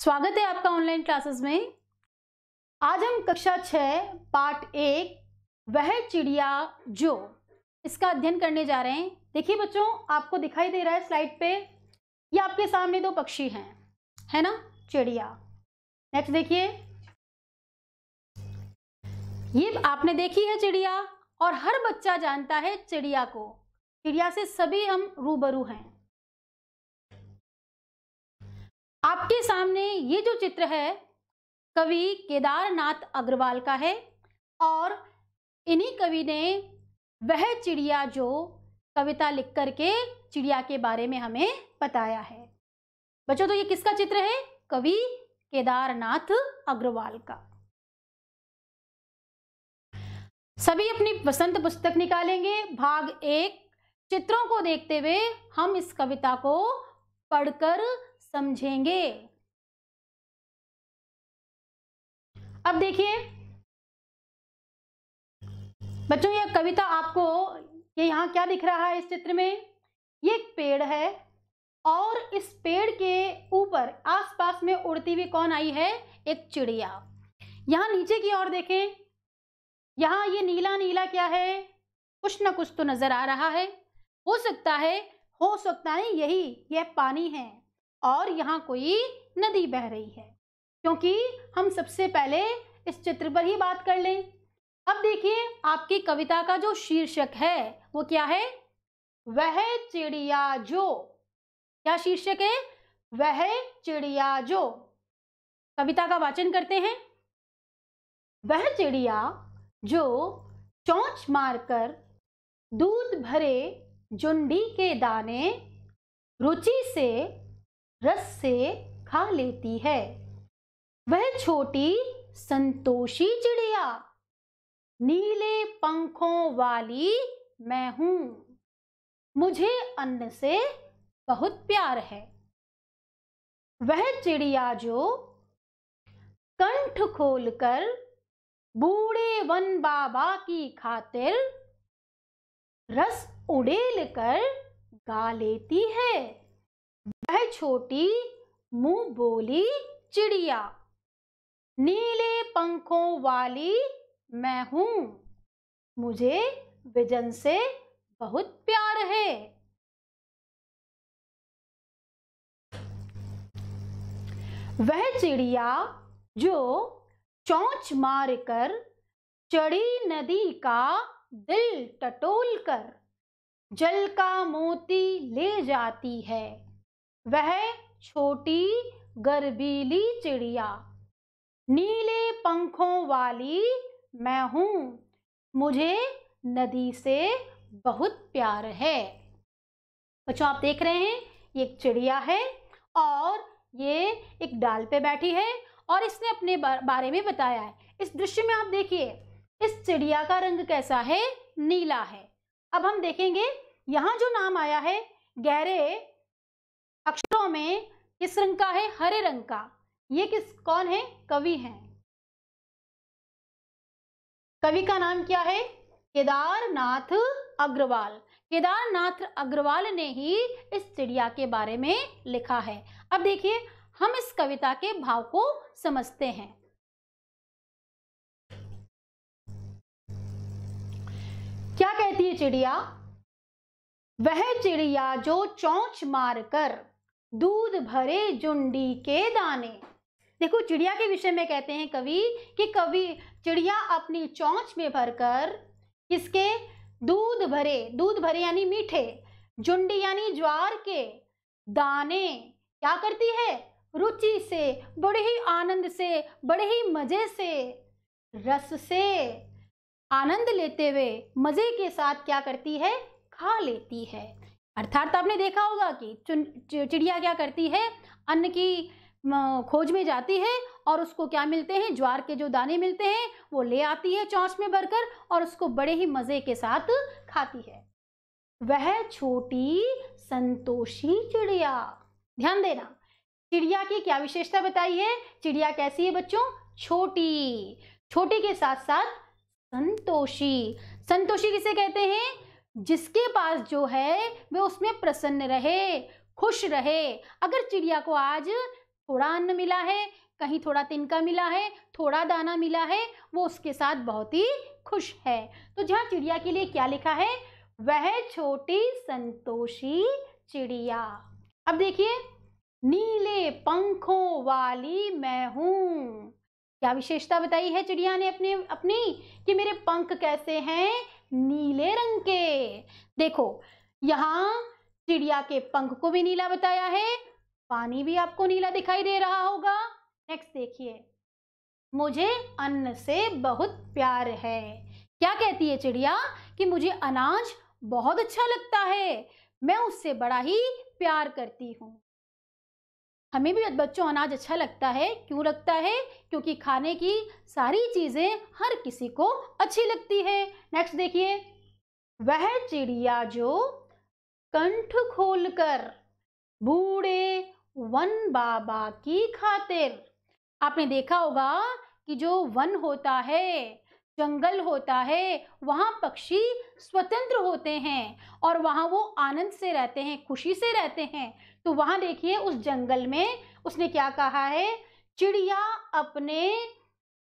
स्वागत है आपका ऑनलाइन क्लासेस में। आज हम कक्षा 6 पाठ 1 वह चिड़िया जो इसका अध्ययन करने जा रहे हैं। देखिए बच्चों, आपको दिखाई दे रहा है स्लाइड पे, ये आपके सामने दो पक्षी हैं, है ना, चिड़िया। नेक्स्ट देखिए, ये आपने देखी है चिड़िया और हर बच्चा जानता है चिड़िया को। चिड़िया से सभी हम रूबरू हैं। आपके सामने ये जो चित्र है कवि केदारनाथ अग्रवाल का है और इन्हीं कवि ने वह चिड़िया जो कविता लिख करके चिड़िया के बारे में हमें बताया है। बच्चों, तो ये किसका चित्र है? कवि केदारनाथ अग्रवाल का। सभी अपनी पसंद पुस्तक निकालेंगे। भाग 1 चित्रों को देखते हुए हम इस कविता को पढ़कर समझेंगे। अब देखिए बच्चों, यह कविता आपको ये यहाँ क्या दिख रहा है? इस चित्र में ये एक पेड़ है और इस पेड़ के ऊपर आसपास में उड़ती हुई कौन आई है? एक चिड़िया। यहाँ नीचे की ओर देखें, यहाँ ये नीला नीला क्या है? कुछ ना कुछ तो नजर आ रहा है। हो सकता है यही यह पानी है और यहाँ कोई नदी बह रही है, क्योंकि हम सबसे पहले इस चित्र पर ही बात कर लें। अब देखिए, आपकी कविता का जो शीर्षक है वो क्या है? वह चिड़िया जो। क्या शीर्षक है? वह चिड़िया जो। कविता का वाचन करते हैं। वह चिड़िया जो चोंच मारकर दूध भरे जुंडी के दाने रुचि से रस से खा लेती है। वह छोटी संतोषी चिड़िया, नीले पंखों वाली मैं हूं, मुझे अन्न से बहुत प्यार है। वह चिड़िया जो कंठ खोलकर बूढ़े वन बाबा की खातिर रस उड़ेल कर गा लेती है। वह छोटी मुंह बोली चिड़िया, नीले पंखों वाली मैं हूं, मुझे विजन से बहुत प्यार है। वह चिड़िया जो चोंच मारकर चढ़ी नदी का दिल टटोल कर जल का मोती ले जाती है। वह छोटी गर्वीली चिड़िया, नीले पंखों वाली मैं हूं, मुझे नदी से बहुत प्यार है। बच्चों, आप देख रहे हैं ये एक चिड़िया है और ये एक डाल पे बैठी है और इसने अपने बारे में बताया है। इस दृश्य में आप देखिए, इस चिड़िया का रंग कैसा है? नीला है। अब हम देखेंगे यहाँ जो नाम आया है गहरे अक्षरों में किस रंग का है? हरे रंग का। ये कौन है? कवि हैं। कवि का नाम क्या है? केदारनाथ अग्रवाल। केदारनाथ अग्रवाल ने ही इस चिड़िया के बारे में लिखा है। अब देखिए, हम इस कविता के भाव को समझते हैं। क्या कहती है चिड़िया? वह चिड़िया जो चोंच मारकर दूध भरे जुंडी के दाने। देखो, चिड़िया के विषय में कहते हैं कवि कि चिड़िया अपनी चोंच में भरकर किसके? दूध भरे यानी मीठे, जुंडी यानी ज्वार के दाने क्या करती है? रुचि से, बड़े ही आनंद से, बड़े ही मजे से, रस से आनंद लेते हुए मजे के साथ क्या करती है? खा लेती है। अर्थात आपने देखा होगा कि चिड़िया क्या करती है? अन्न की खोज में जाती है और उसको क्या मिलते हैं? ज्वार के जो दाने मिलते हैं वो ले आती है चोंच में भरकर और उसको बड़े ही मजे के साथ खाती है। वह छोटी संतोषी चिड़िया। ध्यान देना, चिड़िया की क्या विशेषता बताई है? चिड़िया कैसी है बच्चों? छोटी। छोटी के साथ साथ संतोषी। संतोषी किसे कहते हैं? जिसके पास जो है वह उसमें प्रसन्न रहे, खुश रहे। अगर चिड़िया को आज थोड़ा अन्न मिला है, कहीं थोड़ा तिनका मिला है, थोड़ा दाना मिला है, वो उसके साथ बहुत ही खुश है। तो जहाँ चिड़िया के लिए क्या लिखा है, वह छोटी संतोषी चिड़िया। अब देखिए, नीले पंखों वाली मैं हूं। क्या विशेषता बताई है चिड़िया ने अपनी कि मेरे पंख कैसे हैं, नीले रंग के। देखो, यहाँ चिड़िया के पंख को भी नीला बताया है, पानी भी आपको नीला दिखाई दे रहा होगा। नेक्स्ट देखिए, मुझे अन्न से बहुत प्यार है। क्या कहती है चिड़िया कि मुझे अनाज बहुत अच्छा लगता है, मैं उससे बड़ा ही प्यार करती हूँ। हमें भी बच्चों अनाज अच्छा लगता है, क्यों लगता है, क्योंकि खाने की सारी चीजें हर किसी को अच्छी लगती है। नेक्स्ट देखिए, वह चिड़िया जो कंठ खोलकर बूढ़े वन बाबा की खातिर। आपने देखा होगा कि जो वन होता है, जंगल होता है, वहां पक्षी स्वतंत्र होते हैं और वहां वो आनंद से रहते हैं, खुशी से रहते हैं। तो वहां देखिए, उस जंगल में उसने क्या कहा है, चिड़िया अपने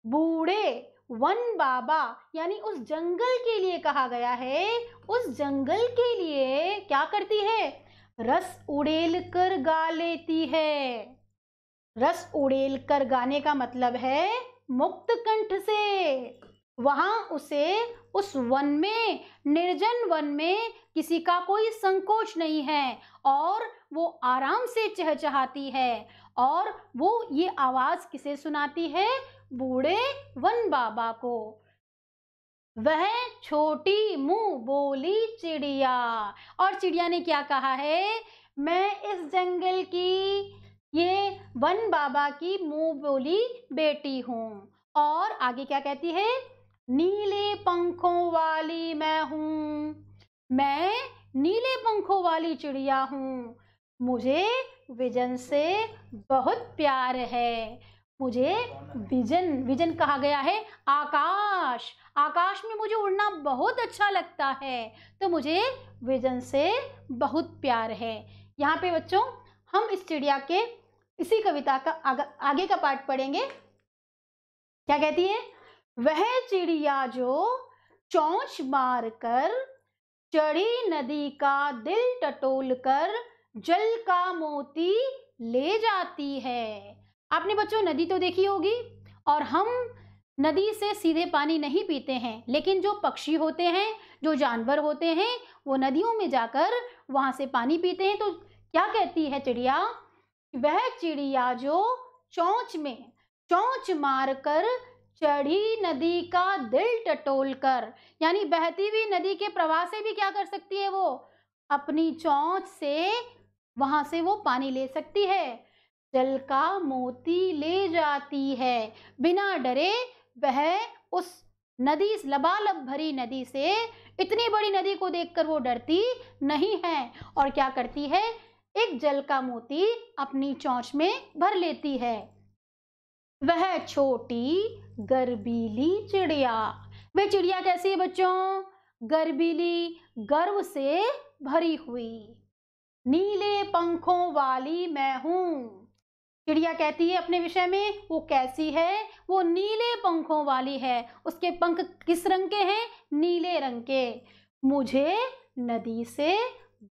बूढ़े वन बाबा, यानी उस जंगल के लिए कहा गया है, उस जंगल के लिए क्या करती है, रस उड़ेल कर गा लेती है। रस उड़ेल कर गाने का मतलब है मुक्त कंठ से। वहां उसे उस वन में, निर्जन वन में किसी का कोई संकोच नहीं है और वो आराम से चहचहाती है। और वो ये आवाज किसे सुनाती है, बूढ़े वन बाबा को। वह छोटी मुंह बोली चिड़िया। और चिड़िया ने क्या कहा है, मैं इस जंगल की, ये वन बाबा की मुंह बोली बेटी हूं। और आगे क्या कहती है, नीले पंखों वाली मैं हूं, मैं नीले पंखों वाली चिड़िया हूं, मुझे विजन से बहुत प्यार है। मुझे विजन, विजन कहा गया है आकाश, आकाश में मुझे उड़ना बहुत अच्छा लगता है, तो मुझे विजन से बहुत प्यार है। यहाँ पे बच्चों हम इस चिड़िया के इसी कविता का आगे का पार्ट पढ़ेंगे। क्या कहती है, वह चिड़िया जो चोंच मार कर चढ़ी नदी का दिल टटोल कर जल का मोती ले जाती है। आपने बच्चों नदी तो देखी होगी, और हम नदी से सीधे पानी नहीं पीते हैं, लेकिन जो पक्षी होते हैं, जो जानवर होते हैं, वो नदियों में जाकर वहां से पानी पीते हैं। तो क्या कहती है चिड़िया, वह चिड़िया जो चोंच में चोंच मार कर चढ़ी नदी का दिल टटोल कर, यानी बहती हुई नदी के प्रवाह से भी क्या कर सकती है, वो अपनी चोंच से वहां से वो पानी ले सकती है, जल का मोती ले जाती है। बिना डरे वह उस नदी, लबालब भरी नदी से, इतनी बड़ी नदी को देखकर वो डरती नहीं है, और क्या करती है, एक जल का मोती अपनी चोंच में भर लेती है। वह छोटी गर्बीली चिड़िया। वह चिड़िया कैसी है बच्चों, गर्बीली, गर्व से भरी हुई। नीले पंखों वाली मैं हूं। चिड़िया कहती है अपने विषय में, वो कैसी है, वो नीले पंखों वाली है। उसके पंख किस रंग के हैं, नीले रंग के। मुझे नदी से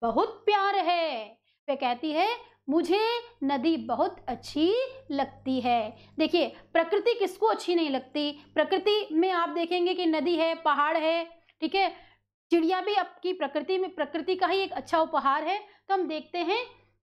बहुत प्यार है। वह कहती है मुझे नदी बहुत अच्छी लगती है। देखिए, प्रकृति किसको अच्छी नहीं लगती। प्रकृति में आप देखेंगे कि नदी है, पहाड़ है, ठीक है। चिड़िया भी आपकी प्रकृति में, प्रकृति का ही एक अच्छा उपहार है। तो हम देखते हैं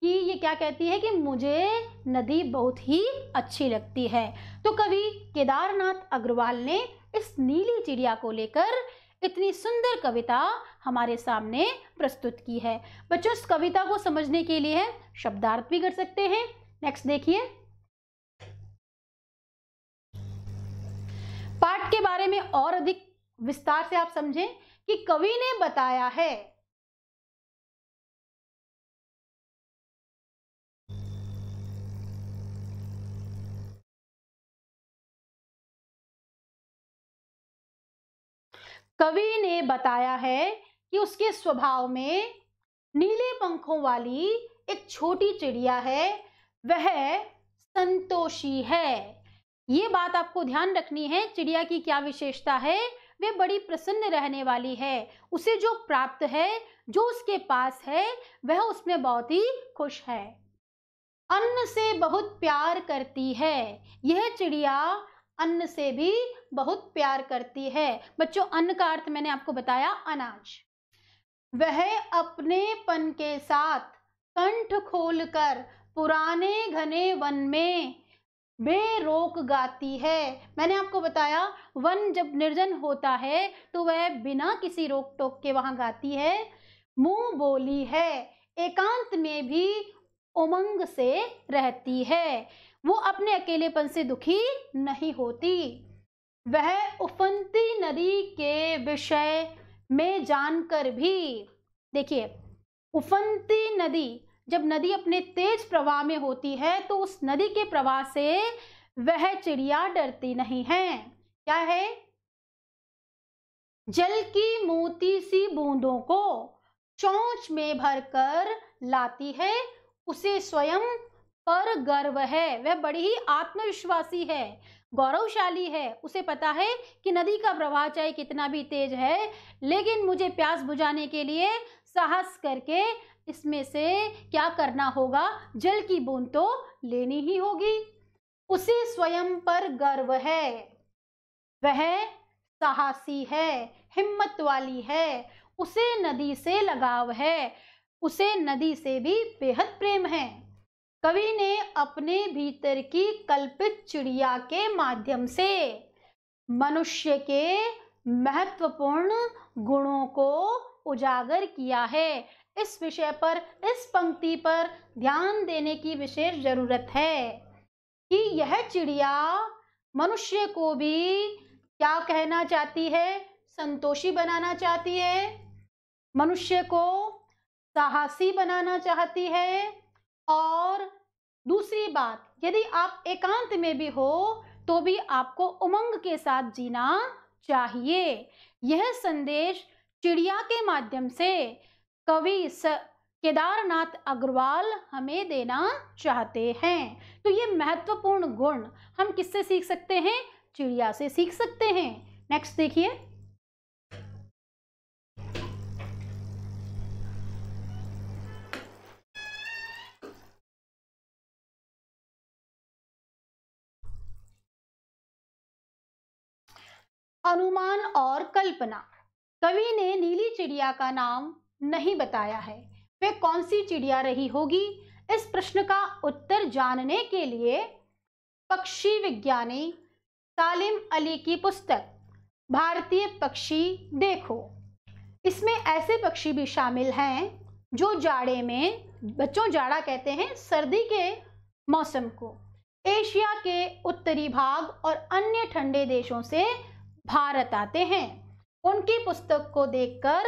कि ये क्या कहती है कि मुझे नदी बहुत ही अच्छी लगती है। तो कवि केदारनाथ अग्रवाल ने इस नीली चिड़िया को लेकर इतनी सुंदर कविता हमारे सामने प्रस्तुत की है। बच्चों, इस कविता को समझने के लिए शब्दार्थ भी कर सकते हैं। नेक्स्ट देखिए, पाठ के बारे में और अधिक विस्तार से आप समझें कि कवि ने बताया है, कवि ने बताया है कि उसके स्वभाव में नीले पंखों वाली एक छोटी चिड़िया है। वह संतोषी है। ये बात आपको ध्यान रखनी है, चिड़िया की क्या विशेषता है, वे बड़ी प्रसन्न रहने वाली है। उसे जो प्राप्त है, जो उसके पास है, वह उसमें बहुत ही खुश है। अन्न से बहुत प्यार करती है। यह चिड़िया अन्न से भी बहुत प्यार करती है। बच्चों, अन्न का अर्थ मैंने आपको बताया, अनाज। वह अपनेपन के साथ कंठ खोलकर पुराने घने वन में बेरोक गाती है। मैंने आपको बताया, वन जब निर्जन होता है तो वह बिना किसी रोक टोक के वहां गाती है। मुंह बोली है, एकांत में भी उमंग से रहती है। वो अपने अकेलेपन से दुखी नहीं होती। वह उफनती नदी के विषय में जानकर भी, देखिए, उफनती नदी, जब नदी अपने तेज प्रवाह में होती है तो उस नदी के प्रवाह से वह चिड़िया डरती नहीं है। क्या है? जल की मोती सी बूंदों को चोंच में भरकर लाती है। उसे स्वयं पर गर्व है। वह बड़ी ही आत्मविश्वासी है, गौरवशाली है। उसे पता है कि नदी का प्रवाह चाहे कितना भी तेज है, लेकिन मुझे प्यास बुझाने के लिए साहस करके इसमें से क्या करना होगा, जल की बूंद तो लेनी ही होगी। उसे स्वयं पर गर्व है। वह साहसी है, हिम्मत वाली है। उसे नदी से लगाव है। उसे नदी से भी बेहद प्रेम है। कवि ने अपने भीतर की कल्पित चिड़िया के माध्यम से मनुष्य के महत्वपूर्ण गुणों को उजागर किया है। इस विषय पर, इस पंक्ति पर ध्यान देने की विशेष जरूरत है कि यह चिड़िया मनुष्य को भी क्या कहना चाहती है, संतोषी बनाना चाहती है, मनुष्य को साहसी बनाना चाहती है। और दूसरी बात, यदि आप एकांत में भी हो तो भी आपको उमंग के साथ जीना चाहिए। यह संदेश चिड़िया के माध्यम से कवि केदारनाथ अग्रवाल हमें देना चाहते हैं। तो ये महत्वपूर्ण गुण हम किससे सीख सकते हैं? चिड़िया से सीख सकते हैं। नेक्स्ट देखिए, अनुमान और कल्पना। कवि ने नीली चिड़िया का नाम नहीं बताया है। वे कौन सी चिड़िया रही होगी? इस प्रश्न का उत्तर जानने के लिए पक्षी विज्ञानी सालिम अली की पुस्तक भारतीय पक्षी देखो, इसमें ऐसे पक्षी भी शामिल हैं जो जाड़े में, बच्चों जाड़ा कहते हैं सर्दी के मौसम को, एशिया के उत्तरी भाग और अन्य ठंडे देशों से भारत आते हैं। उनकी पुस्तक को देखकर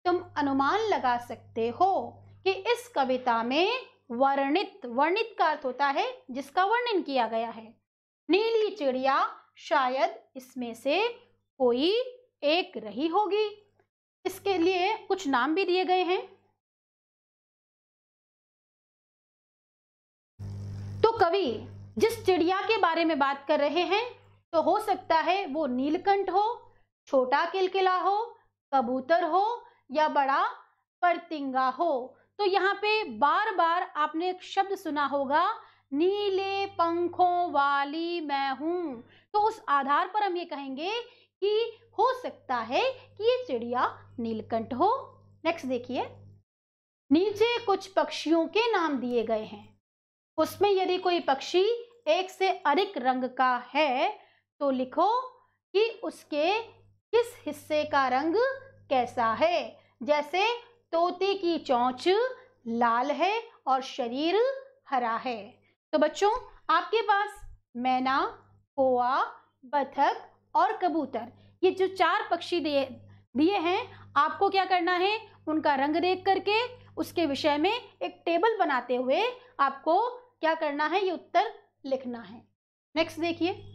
तुम अनुमान लगा सकते हो कि इस कविता में वर्णित का अर्थ होता है जिसका वर्णन किया गया है, नीली चिड़िया शायद इसमें से कोई एक रही होगी। इसके लिए कुछ नाम भी दिए गए हैं। तो कवि जिस चिड़िया के बारे में बात कर रहे हैं, तो हो सकता है वो नीलकंठ हो, छोटा किलकिला हो, कबूतर हो या बड़ा परतिंगा हो। तो यहाँ पे बार बार आपने एक शब्द सुना होगा, नीले पंखों वाली मैं हूं। तो उस आधार पर हम ये कहेंगे कि हो सकता है कि ये चिड़िया नीलकंठ हो। नेक्स्ट देखिए, नीचे कुछ पक्षियों के नाम दिए गए हैं। उसमें यदि कोई पक्षी एक से अधिक रंग का है तो लिखो कि उसके किस हिस्से का रंग कैसा है। जैसे तोते की चोंच लाल है और शरीर हरा है। तो बच्चों, आपके पास मैना, कौआ, बतख और कबूतर, ये जो 4 पक्षी दिए हैं, आपको क्या करना है, उनका रंग देख करके उसके विषय में एक टेबल बनाते हुए आपको क्या करना है, ये उत्तर लिखना है। नेक्स्ट देखिए,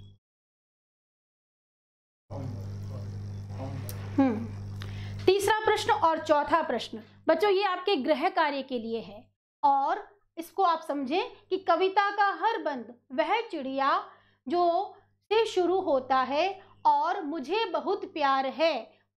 तीसरा प्रश्न और चौथा प्रश्न। बच्चों, ये आपके गृह कार्य के लिए है और इसको आप समझें कि कविता का हर बंद वह चिड़िया जो से शुरू होता है और मुझे बहुत प्यार है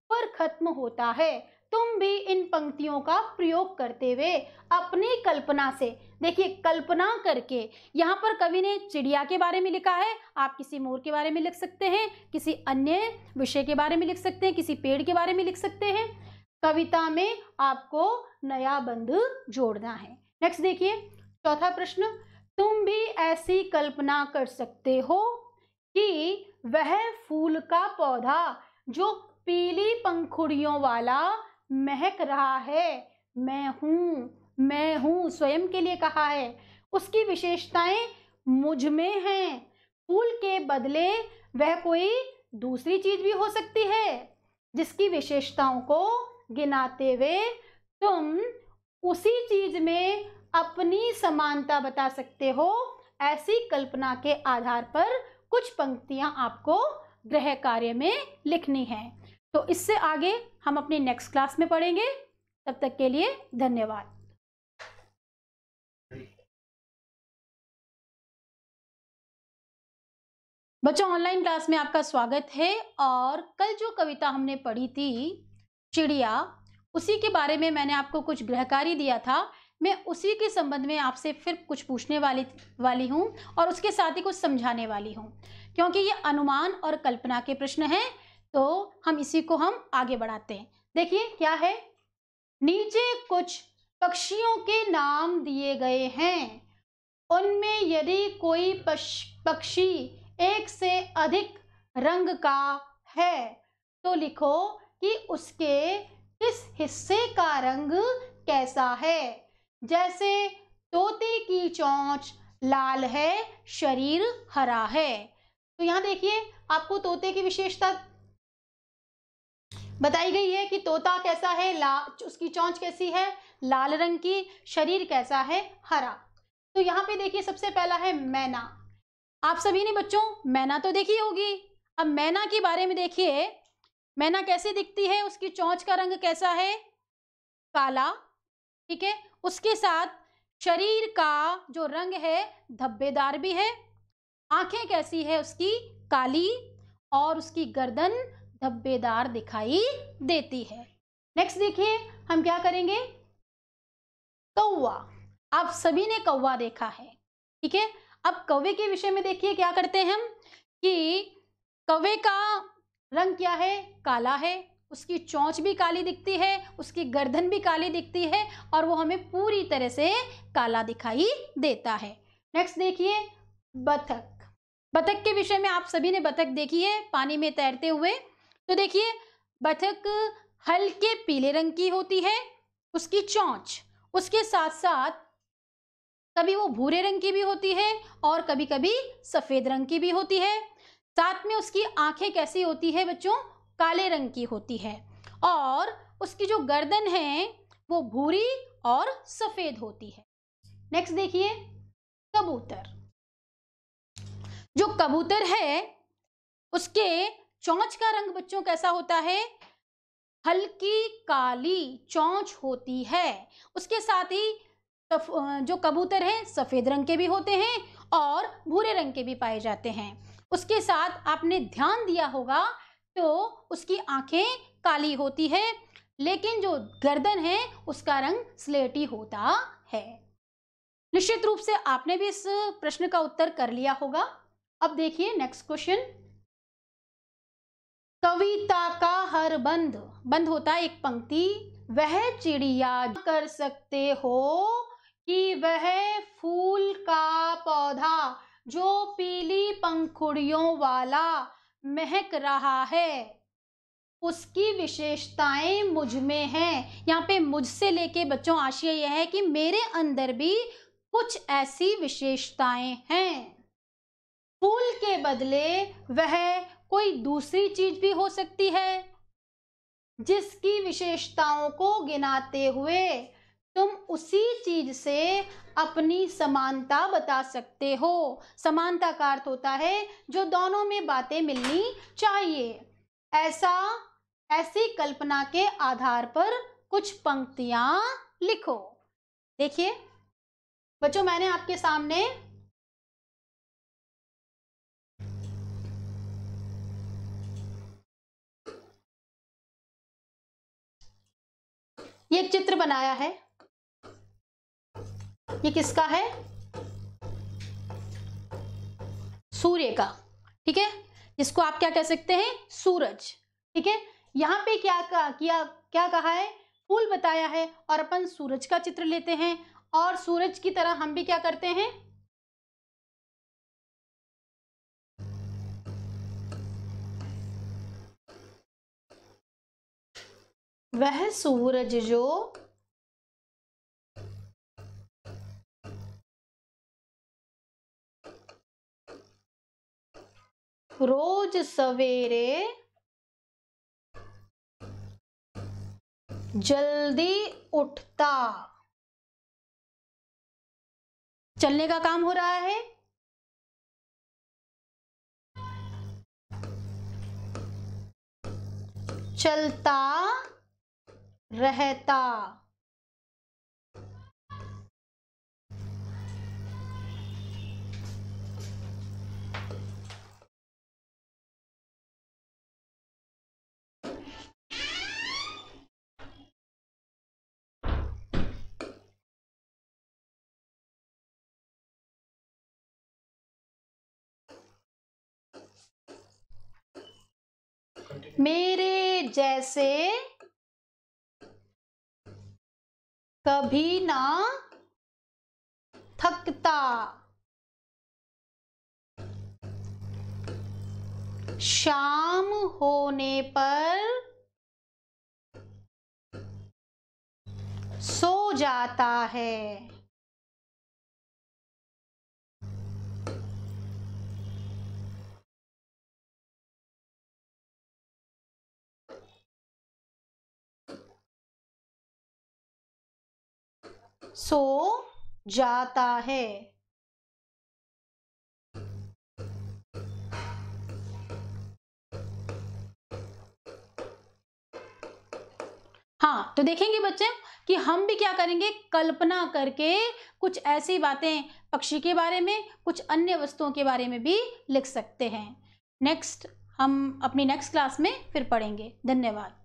पर खत्म होता है। तुम भी इन पंक्तियों का प्रयोग करते हुए अपनी कल्पना से, देखिए कल्पना करके, यहाँ पर कवि ने चिड़िया के बारे में लिखा है, आप किसी मोर के बारे में लिख सकते हैं, किसी अन्य विषय के बारे में लिख सकते हैं, किसी पेड़ के बारे में लिख सकते हैं। कविता में आपको नया बंध जोड़ना है। नेक्स्ट देखिए चौथा प्रश्न, तुम भी ऐसी कल्पना कर सकते हो कि वह फूल का पौधा जो पीली पंखुड़ियों वाला महक रहा है, मैं हूं स्वयं के लिए कहा है, उसकी विशेषताएं मुझ में हैं। फूल के बदले वह कोई दूसरी चीज भी हो सकती है जिसकी विशेषताओं को गिनाते हुए तुम उसी चीज में अपनी समानता बता सकते हो। ऐसी कल्पना के आधार पर कुछ पंक्तियां आपको गृह कार्य में लिखनी है। तो इससे आगे हम अपनी नेक्स्ट क्लास में पढ़ेंगे। तब तक के लिए धन्यवाद। बच्चों ऑनलाइन क्लास में आपका स्वागत है। और कल जो कविता हमने पढ़ी थी चिड़िया, उसी के बारे में मैंने आपको कुछ गृह कार्य दिया था। मैं उसी के संबंध में आपसे फिर कुछ पूछने वाली हूँ और उसके साथ ही कुछ समझाने वाली हूँ, क्योंकि ये अनुमान और कल्पना के प्रश्न हैं। तो हम इसी को आगे बढ़ाते हैं। देखिए क्या है, नीचे कुछ पक्षियों के नाम दिए गए हैं, उनमें यदि कोई पक्षी एक से अधिक रंग का है तो लिखो कि उसके किस हिस्से का रंग कैसा है। जैसे तोते की चोंच लाल है, शरीर हरा है। तो यहाँ देखिए आपको तोते की विशेषता बताई गई है कि तोता कैसा है, उसकी चोंच कैसी है, लाल रंग की, शरीर कैसा है, हरा। तो यहाँ पे देखिए सबसे पहला है मैना। आप सभी ने बच्चों मैना तो देखी होगी। अब मैना के बारे में देखिए, मैना कैसे दिखती है, उसकी चोंच का रंग कैसा है, काला, ठीक है। उसके साथ शरीर का जो रंग है धब्बेदार भी है, आंखें कैसी है उसकी, काली, और उसकी गर्दन धब्बेदार दिखाई देती है। नेक्स्ट देखिए हम क्या करेंगे, कौवा। आप सभी ने कौवा देखा है, ठीक है। अब कौवे के विषय में देखिए क्या करते हैं हम कि कौवे का रंग क्या है, काला है, उसकी चोंच भी काली दिखती है, उसकी गर्दन भी काली दिखती है और वो हमें पूरी तरह से काला दिखाई देता है। नेक्स्ट देखिए बतख। बतख के विषय में आप सभी ने बतख देखी है पानी में तैरते हुए। तो देखिए बतख हल्के पीले रंग की होती है उसकी चोंच, उसके साथ साथ कभी वो भूरे रंग की भी होती है और कभी कभी सफेद रंग की भी होती है। साथ में उसकी आंखें कैसी होती है बच्चों, काले रंग की होती है और उसकी जो गर्दन है वो भूरी और सफेद होती है। नेक्स्ट देखिए कबूतर। जो कबूतर है उसके चोंच का रंग बच्चों कैसा होता है, हल्की काली चोंच होती है। उसके साथ ही जो कबूतर हैं सफेद रंग के भी होते हैं और भूरे रंग के भी पाए जाते हैं। उसके साथ आपने ध्यान दिया होगा तो उसकी आंखें काली होती है, लेकिन जो गर्दन है उसका रंग स्लेटी होता है। निश्चित रूप से आपने भी इस प्रश्न का उत्तर कर लिया होगा। अब देखिए नेक्स्ट क्वेश्चन, कविता का हर बंद होता है एक पंक्ति, वह चिड़िया कर सकते हो कि वह फूल का पौधा जो पीली पंखुड़ियों वाला महक रहा है उसकी विशेषताएं मुझ में हैं। यहाँ पे मुझसे लेके बच्चों आशय यह है कि मेरे अंदर भी कुछ ऐसी विशेषताएं हैं। फूल के बदले वह कोई दूसरी चीज भी हो सकती है जिसकी विशेषताओं को गिनाते हुए तुम उसी चीज से अपनी समानता बता सकते हो। समानता का अर्थ होता है जो दोनों में बातें मिलनी चाहिए। ऐसी कल्पना के आधार पर कुछ पंक्तियां लिखो। देखिए बच्चों मैंने आपके सामने ये एक चित्र बनाया है। ये किसका है? सूर्य का, ठीक है, जिसको आप क्या कह सकते हैं? सूरज, ठीक है। यहाँ पे क्या कहा है? फूल बताया है, और अपन सूरज का चित्र लेते हैं, और सूरज की तरह हम भी क्या करते हैं? वह सूरज जो रोज सवेरे जल्दी उठता, चलने का काम हो रहा है, चलता रहता। मेरे जैसे कभी ना थकता, शाम होने पर सो जाता है। सो जाता है। हाँ, तो देखेंगे बच्चे कि हम भी क्या करेंगे, कल्पना करके कुछ ऐसी बातें पक्षी के बारे में, कुछ अन्य वस्तुओं के बारे में भी लिख सकते हैं। नेक्स्ट हम अपनी नेक्स्ट क्लास में फिर पढ़ेंगे। धन्यवाद।